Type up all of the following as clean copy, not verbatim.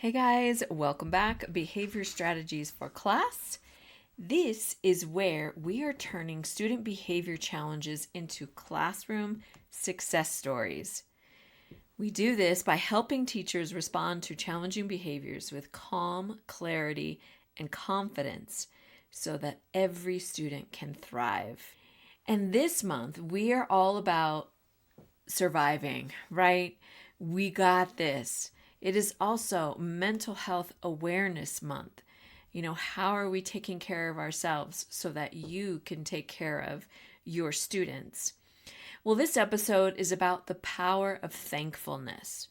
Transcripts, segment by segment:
Hey guys, welcome back. Behavior Strategies for Class. This is where we are turning student behavior challenges into classroom success stories. We do this by helping teachers respond to challenging behaviors with calm, clarity, and confidence so that every student can thrive. And this month, we are all about surviving, right? We got this. It is also Mental Health Awareness Month. How are we taking care of ourselves so that you can take care of your students? Well, this episode is about the power of thankfulness.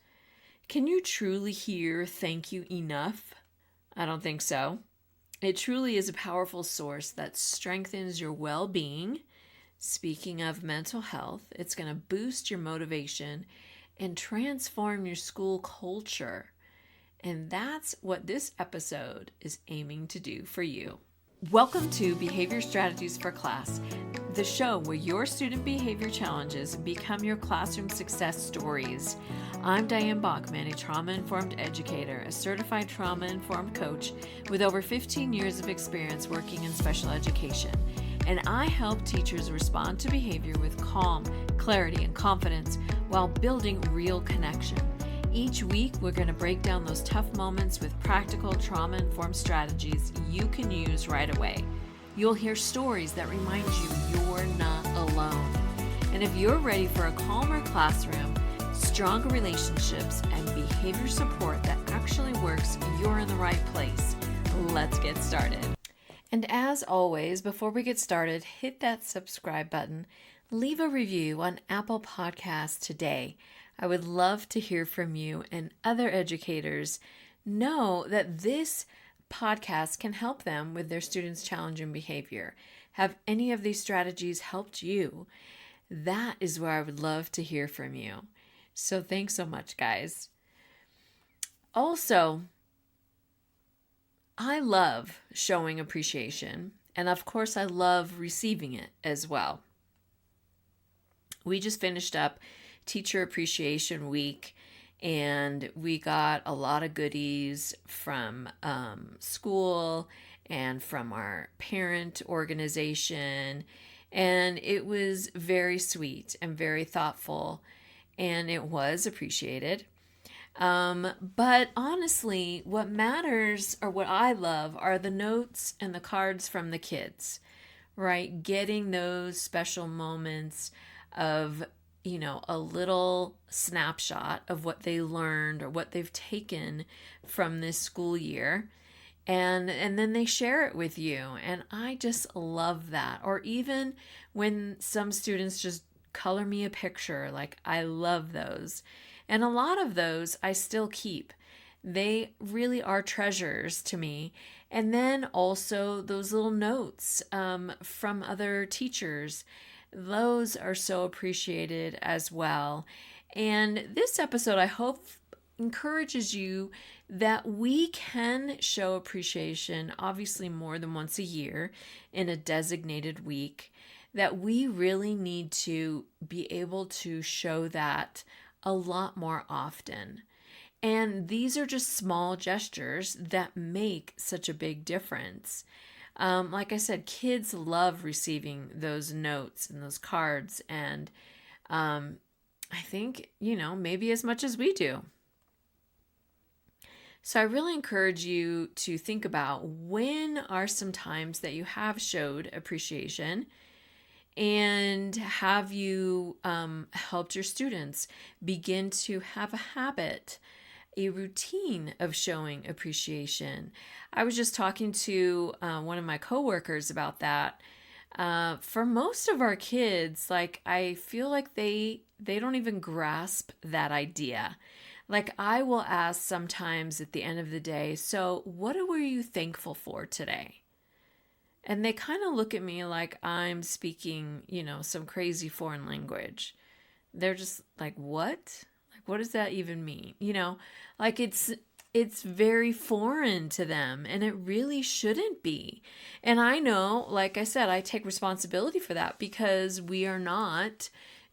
Can you truly hear thank you enough? I don't think so. It truly is a powerful source that strengthens your well-being. Speaking of mental health, it's going to boost your motivation and transform your school culture. And that's what this episode is aiming to do for you. Welcome to Behavior Strategies for Class, the show where your student behavior challenges become your classroom success stories. I'm Diane Bachman, a trauma-informed educator, a certified trauma-informed coach with over 15 years of experience working in special education. And I help teachers respond to behavior with calm, clarity, and confidence while building real connection. Each week, we're going to break down those tough moments with practical trauma-informed strategies you can use right away. You'll hear stories that remind you you're not alone. And if you're ready for a calmer classroom, stronger relationships, and behavior support that actually works, you're in the right place. Let's get started. And as always, before we get started, hit that subscribe button. Leave a review on Apple Podcasts today. I would love to hear from you, and other educators know that this podcast can help them with their students' challenging behavior. Have any of these strategies helped you? That is where I would love to hear from you. So thanks so much, guys. Also, I love showing appreciation, and of course I love receiving it as well. We just finished up Teacher Appreciation Week, and we got a lot of goodies from school and from our parent organization, and it was very sweet and very thoughtful, and it was appreciated. But honestly, what matters, or what I love, are the notes and the cards from the kids, right? Getting those special moments of, a little snapshot of what they learned or what they've taken from this school year. And then they share it with you. And I just love that. Or even when some students just color me a picture, like I love those. And a lot of those I still keep. They really are treasures to me. And then also those little notes from other teachers. Those are so appreciated as well. And this episode, I hope, encourages you that we can show appreciation, obviously more than once a year in a designated week, that we really need to be able to show that a lot more often. And these are just small gestures that make such a big difference. Like I said, kids love receiving those notes and those cards, and I think, maybe as much as we do. So I really encourage you to think about when are some times that you have showed appreciation, and have you helped your students begin to have a habit, a routine of showing appreciation. I was just talking to one of my coworkers about that. For most of our kids, I feel like they don't even grasp that idea. I will ask sometimes at the end of the day, so what were you thankful for today? And they kind of look at me like I'm speaking, some crazy foreign language. They're just like, what? What does that even mean? It's very foreign to them, and it really shouldn't be. And I know, like I said, I take responsibility for that because we are not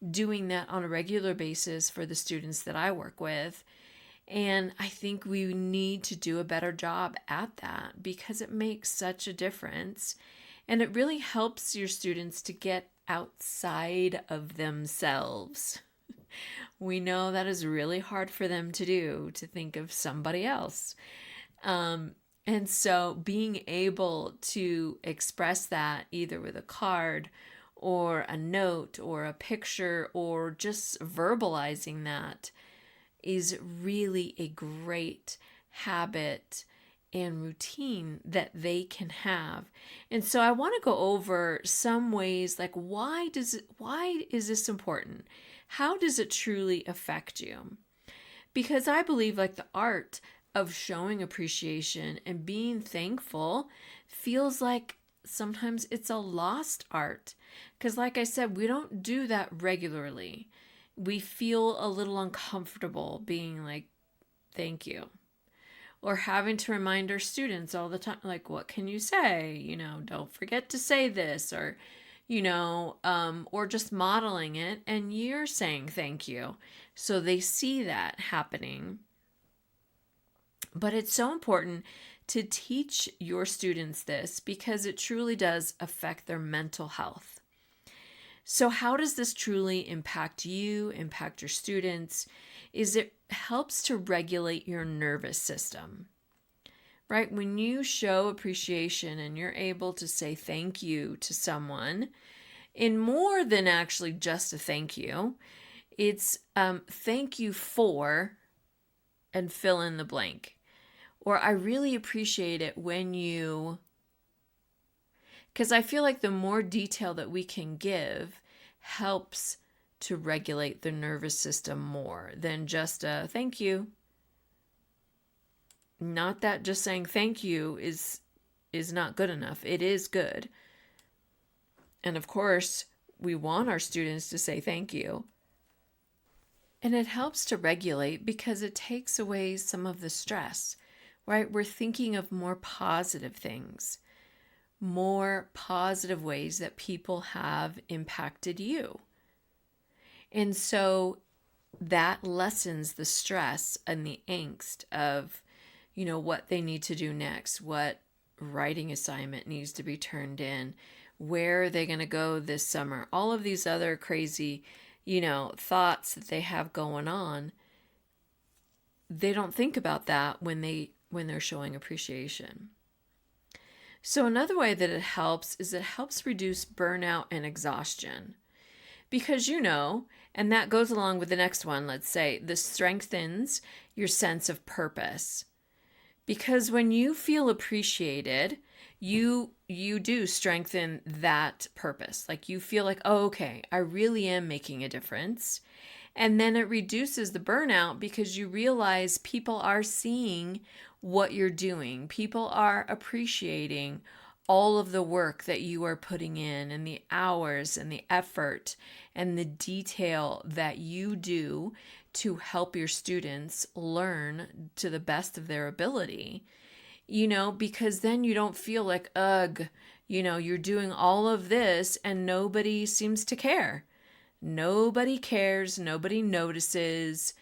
doing that on a regular basis for the students that I work with. And I think we need to do a better job at that because it makes such a difference. And it really helps your students to get outside of themselves. We know that is really hard for them to do, to think of somebody else. And so being able to express that either with a card or a note or a picture or just verbalizing that is really a great habit and routine that they can have. And so I want to go over some ways, like why is this important? How does it truly affect you? Because I believe like the art of showing appreciation and being thankful feels like sometimes it's a lost art. Because like I said, we don't do that regularly. We feel a little uncomfortable being like, thank you. Or having to remind our students all the time, like, what can you say? Don't forget to say this, or, or just modeling it and you're saying thank you. So they see that happening. But it's so important to teach your students this because it truly does affect their mental health. So how does this truly impact you, impact your students? Is it helps to regulate your nervous system, right? When you show appreciation and you're able to say thank you to someone, in more than actually just a thank you, it's thank you for, and fill in the blank. Or I really appreciate it when you, because I feel like the more detail that we can give helps to regulate the nervous system more than just a thank you. Not that just saying thank you is not good enough. It is good. And of course, we want our students to say thank you. And it helps to regulate because it takes away some of the stress, right? We're thinking of more positive things, more positive ways that people have impacted you. And so that lessens the stress and the angst of, what they need to do next, what writing assignment needs to be turned in, where are they going to go this summer, all of these other crazy, thoughts that they have going on. They don't think about that when they're showing appreciation. So another way that it helps is it helps reduce burnout and exhaustion. Because and that goes along with the next one, let's say, this strengthens your sense of purpose. Because when you feel appreciated, you do strengthen that purpose. Like you feel like, oh, okay, I really am making a difference. And then it reduces the burnout because you realize people are seeing what you're doing. People are appreciating all of the work that you are putting in and the hours and the effort and the detail that you do to help your students learn to the best of their ability. Because then you don't feel like, ugh, you're doing all of this and nobody seems to care. Nobody cares. Nobody notices.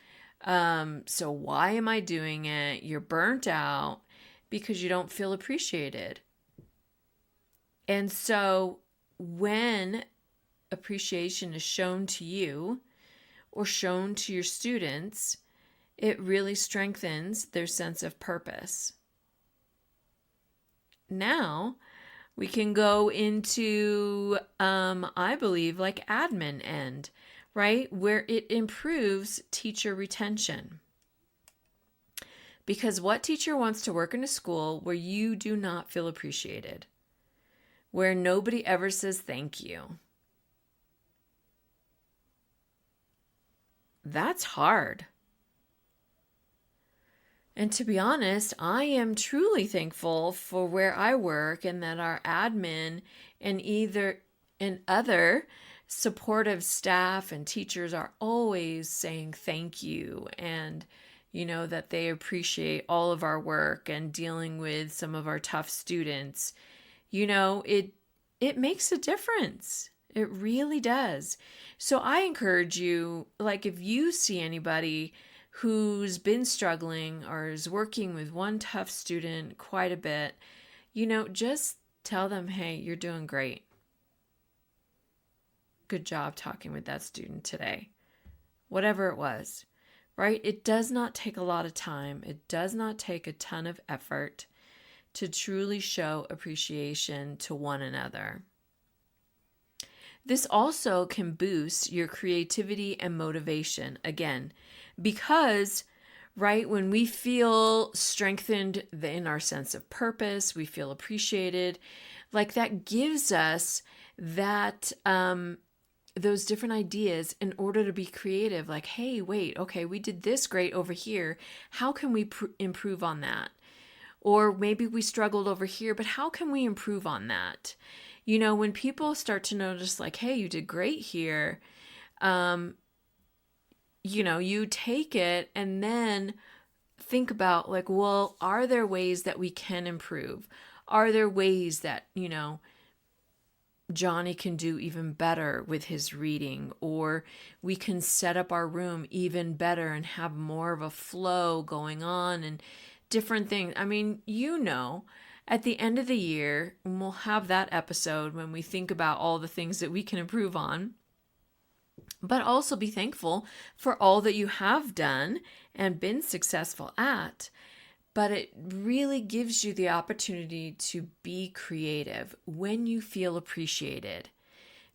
So why am I doing it? You're burnt out because you don't feel appreciated. And so when appreciation is shown to you or shown to your students, it really strengthens their sense of purpose. Now, we can go into, I believe, like admin end, right? Where it improves teacher retention. Because what teacher wants to work in a school where you do not feel appreciated? Where nobody ever says thank you? That's hard. And to be honest, I am truly thankful for where I work and that our admin and other supportive staff and teachers are always saying thank you and that they appreciate all of our work and dealing with some of our tough students. It makes a difference. It really does. So I encourage you, like if you see anybody who's been struggling or is working with one tough student quite a bit, just tell them, hey, you're doing great. Good job talking with that student today. Whatever it was, right? It does not take a lot of time. It does not take a ton of effort to truly show appreciation to one another. This also can boost your creativity and motivation, again, because, right, when we feel strengthened in our sense of purpose, we feel appreciated, like that gives us that, those different ideas in order to be creative. Like, hey, wait, okay, we did this great over here. How can we improve on that? Or maybe we struggled over here, but how can we improve on that? When people start to notice like, hey, you did great here, you take it and then think about like, well, are there ways that we can improve? Are there ways that, Johnny can do even better with his reading, or we can set up our room even better and have more of a flow going on and different things. I mean, at the end of the year, we'll have that episode when we think about all the things that we can improve on, but also be thankful for all that you have done and been successful at. But it really gives you the opportunity to be creative when you feel appreciated,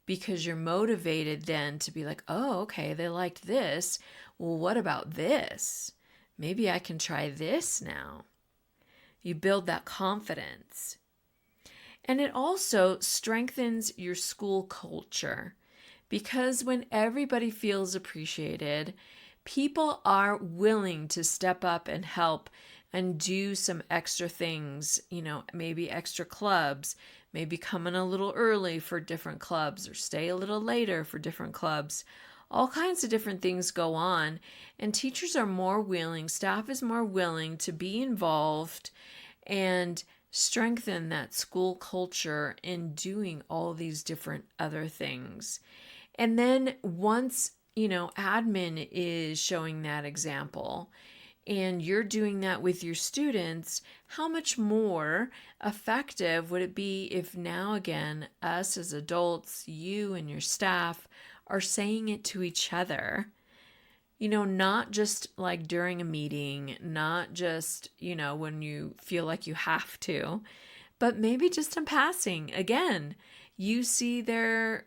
because you're motivated then to be like, oh, okay, they liked this. Well, what about this? Maybe I can try this now. You build that confidence. And it also strengthens your school culture, because when everybody feels appreciated, people are willing to step up and help and do some extra things, maybe extra clubs, maybe come in a little early for different clubs or stay a little later for different clubs. All kinds of different things go on, and teachers are more willing, staff is more willing to be involved and strengthen that school culture in doing all these different other things. And then once, admin is showing that example, and you're doing that with your students, how much more effective would it be if now again, us as adults, you and your staff are saying it to each other, not just like during a meeting, not just, when you feel like you have to, but maybe just in passing. Again, you see their,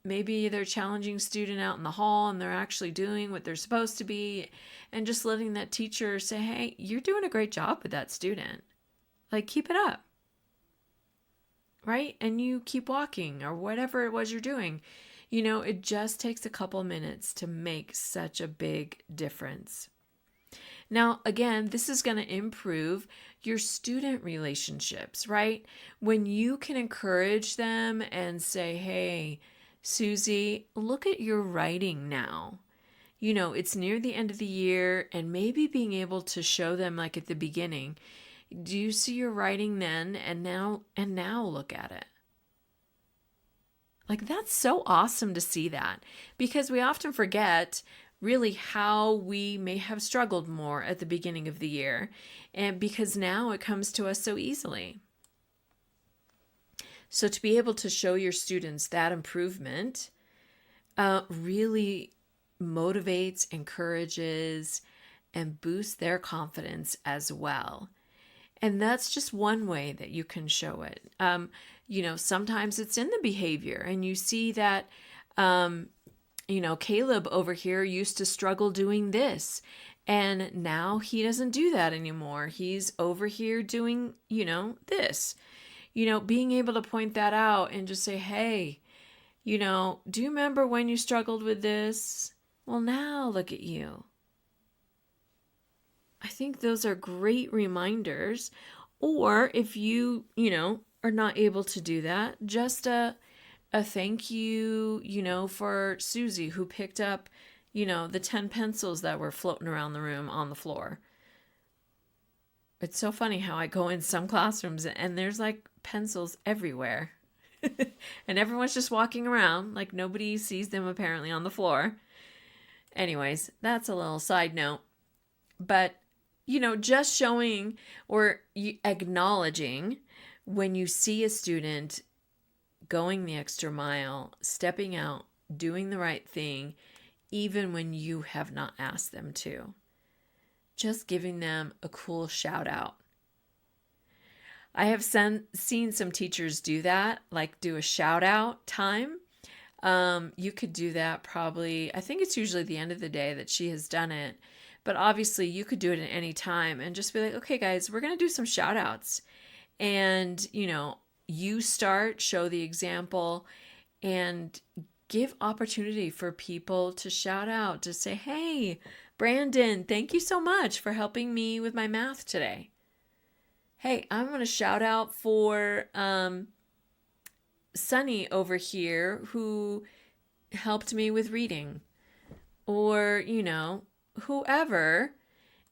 maybe they're challenging student out in the hall and they're actually doing what they're supposed to be, and just letting that teacher say, hey, you're doing a great job with that student. Like, keep it up. Right? And you keep walking or whatever it was you're doing. It just takes a couple minutes to make such a big difference. Now, again, this is going to improve your student relationships, right? When you can encourage them and say, hey, Susie, look at your writing now. It's near the end of the year, and maybe being able to show them like at the beginning, do you see your writing then? And now look at it. Like, that's so awesome to see that, because we often forget really how we may have struggled more at the beginning of the year, and because now it comes to us so easily. So to be able to show your students that improvement really motivates, encourages, and boosts their confidence as well. And that's just one way that you can show it. Sometimes it's in the behavior, and you see that, Caleb over here used to struggle doing this, and now he doesn't do that anymore. He's over here doing, this. Being able to point that out and just say, hey, do you remember when you struggled with this? Well, now look at you. I think those are great reminders. Or if you, are not able to do that, just a thank you, for Susie, who picked up, the 10 pencils that were floating around the room on the floor. It's so funny how I go in some classrooms and there's like pencils everywhere. And everyone's just walking around like nobody sees them apparently on the floor. Anyways, that's a little side note. But, just showing or acknowledging when you see a student going the extra mile, stepping out, doing the right thing, even when you have not asked them to. Just giving them a cool shout out. I have seen some teachers do that, like do a shout out time. You could do that probably, I think it's usually the end of the day that she has done it. But obviously you could do it at any time and just be like, okay, guys, we're going to do some shout outs. And, you start, show the example, and give opportunity for people to shout out, to say, hey, Brandon, thank you so much for helping me with my math today. Hey, I'm going to shout out for Sunny over here who helped me with reading. Or, whoever,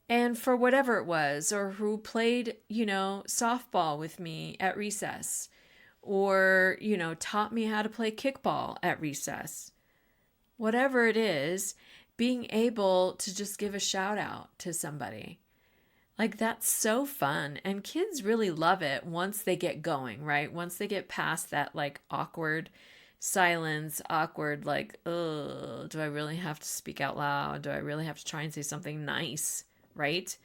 and for whatever it was, or who played, softball with me at recess, or, taught me how to play kickball at recess. Whatever it is, being able to just give a shout out to somebody. Like, that's so fun. And kids really love it once they get going, right? Once they get past that like awkward silence, awkward, like, oh, do I really have to speak out loud? Do I really have to try and say something nice, right?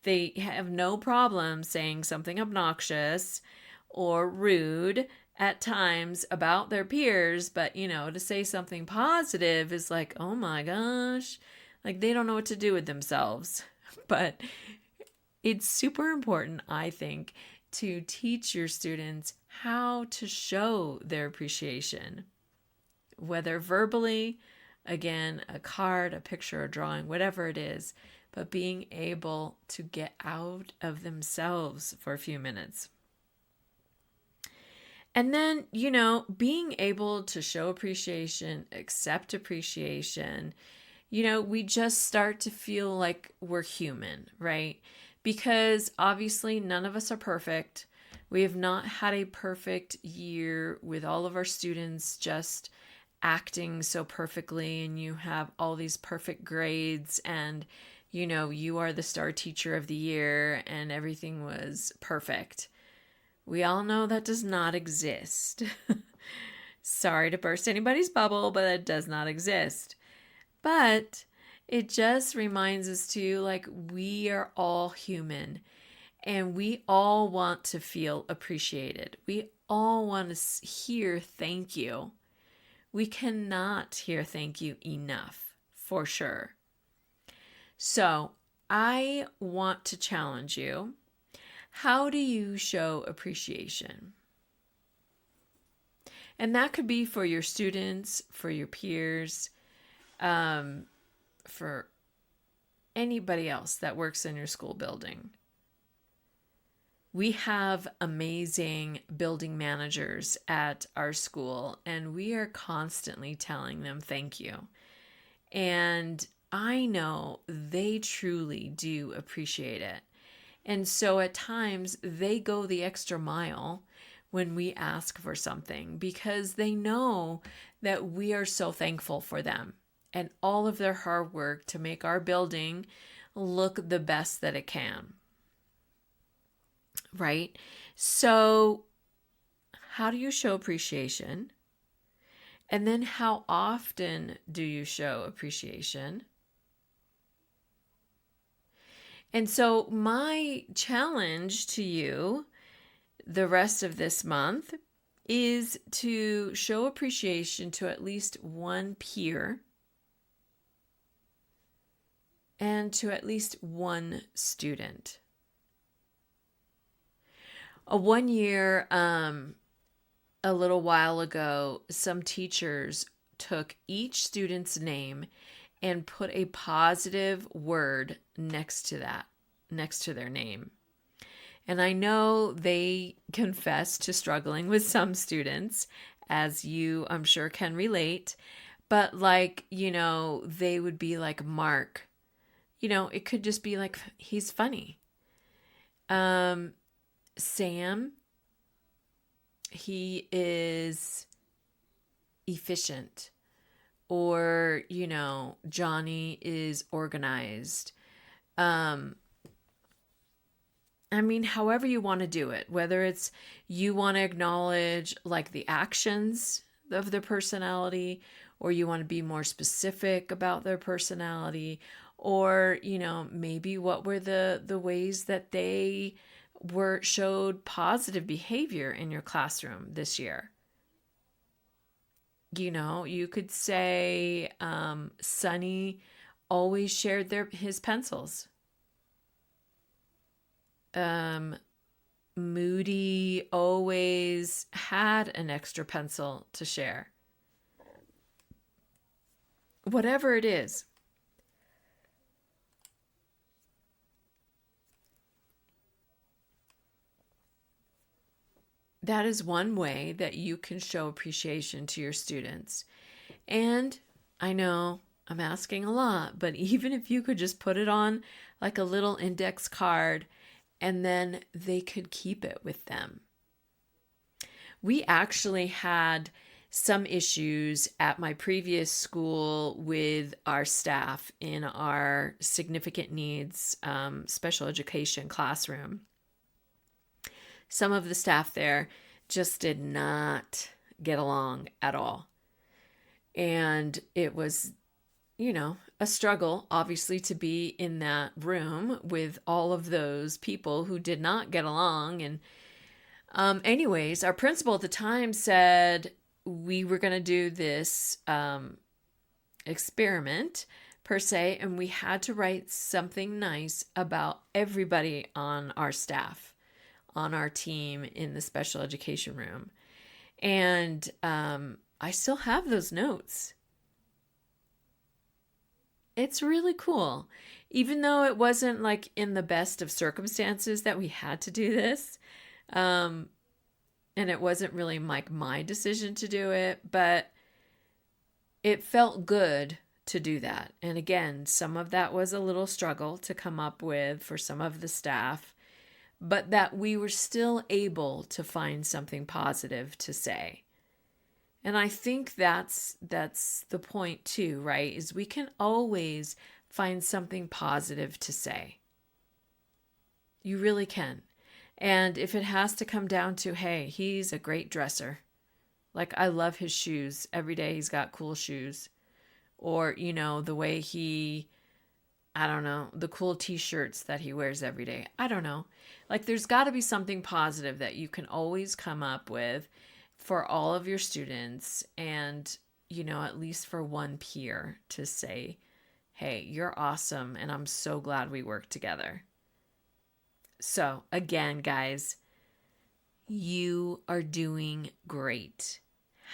They have no problem saying something obnoxious or rude at times about their peers, but, to say something positive is like, oh my gosh, like they don't know what to do with themselves. But it's super important, I think, to teach your students how to show their appreciation, whether verbally, again, a card, a picture, a drawing, whatever it is, but being able to get out of themselves for a few minutes. And then, being able to show appreciation, accept appreciation, we just start to feel like we're human, right? Because obviously none of us are perfect. We have not had a perfect year with all of our students just acting so perfectly, and you have all these perfect grades, and you are the star teacher of the year and everything was perfect. We all know that does not exist. Sorry to burst anybody's bubble, but it does not exist. But it just reminds us to, like, we are all human and we all want to feel appreciated. We all want to hear thank you. We cannot hear thank you enough, for sure. So I want to challenge you. How do you show appreciation? And that could be for your students, for your peers, for anybody else that works in your school building. We have amazing building managers at our school, and we are constantly telling them thank you. And I know they truly do appreciate it. And so at times they go the extra mile when we ask for something, because they know that we are so thankful for them and all of their hard work to make our building look the best that it can. Right? So how do you show appreciation? And then how often do you show appreciation? And so my challenge to you the rest of this month is to show appreciation to at least one peer and to at least one student. One year, a little while ago, some teachers took each student's name and put a positive word next to their name. And I know they confess to struggling with some students, as you, I'm sure, can relate. But they would be like, Mark. It could just be like, he's funny. Sam, he is efficient. or, Johnny is organized. However you want to do it, whether it's you want to acknowledge like the actions of their personality, or you want to be more specific about their personality, or, maybe what were the ways that they showed positive behavior in your classroom this year. You could say, Sonny always shared his pencils. Moody always had an extra pencil to share. Whatever it is. That is one way that you can show appreciation to your students. And I know I'm asking a lot, but even if you could just put it on like a little index card, and then they could keep it with them. We actually had some issues at my previous school with our staff in our significant needs special education classroom. Some of the staff there just did not get along at all. And it was, a struggle, obviously, to be in that room with all of those people who did not get along. And anyways, our principal at the time said we were going to do this experiment, per se, and we had to write something nice about everybody on our staff, on our team in the special education room. And I still have those notes. It's really cool. Even though it wasn't like in the best of circumstances that we had to do this, and it wasn't really like my decision to do it, but it felt good to do that. And again, some of that was a little struggle to come up with for some of the staff, but that we were still able to find something positive to say. And I think that's the point too, right? Is we can always find something positive to say. You really can. And if it has to come down to, hey, he's a great dresser. Like, I love his shoes. Every day he's got cool shoes. Or, the way the cool t-shirts that he wears every day. I don't know. Like, there's got to be something positive that you can always come up with for all of your students, and, at least for one peer to say, hey, you're awesome, and I'm so glad we work together. So again, guys, you are doing great.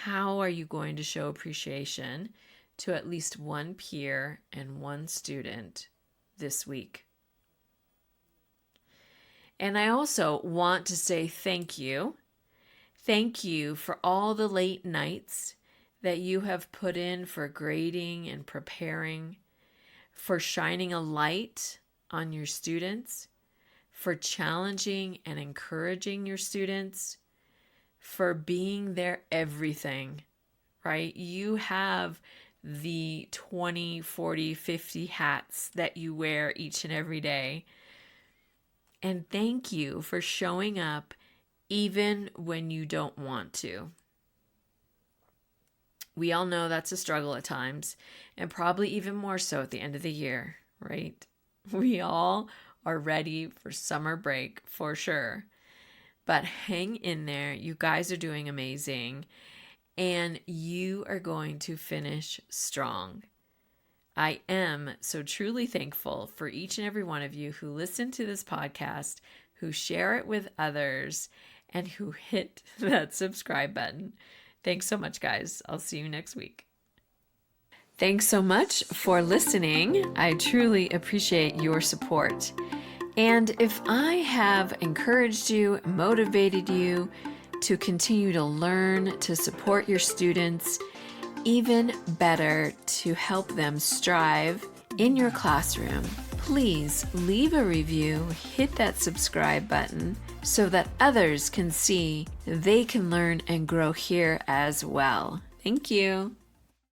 How are you going to show appreciation to at least one peer and one student this week? And I also want to say thank you. Thank you for all the late nights that you have put in for grading and preparing, for shining a light on your students, for challenging and encouraging your students, for being their everything, right? You have the 20, 40, 50 hats that you wear each and every day. And thank you for showing up even when you don't want to. We all know that's a struggle at times, and probably even more so at the end of the year, right? We all are ready for summer break for sure. But hang in there. You guys are doing amazing, and you are going to finish strong. I am so truly thankful for each and every one of you who listen to this podcast, who share it with others, and who hit that subscribe button. Thanks so much, guys. I'll see you next week. Thanks so much for listening. I truly appreciate your support. And if I have encouraged you, motivated you to continue to learn, to support your students, even better, to help them strive in your classroom, please leave a review, hit that subscribe button so that others can see they can learn and grow here as well. Thank you.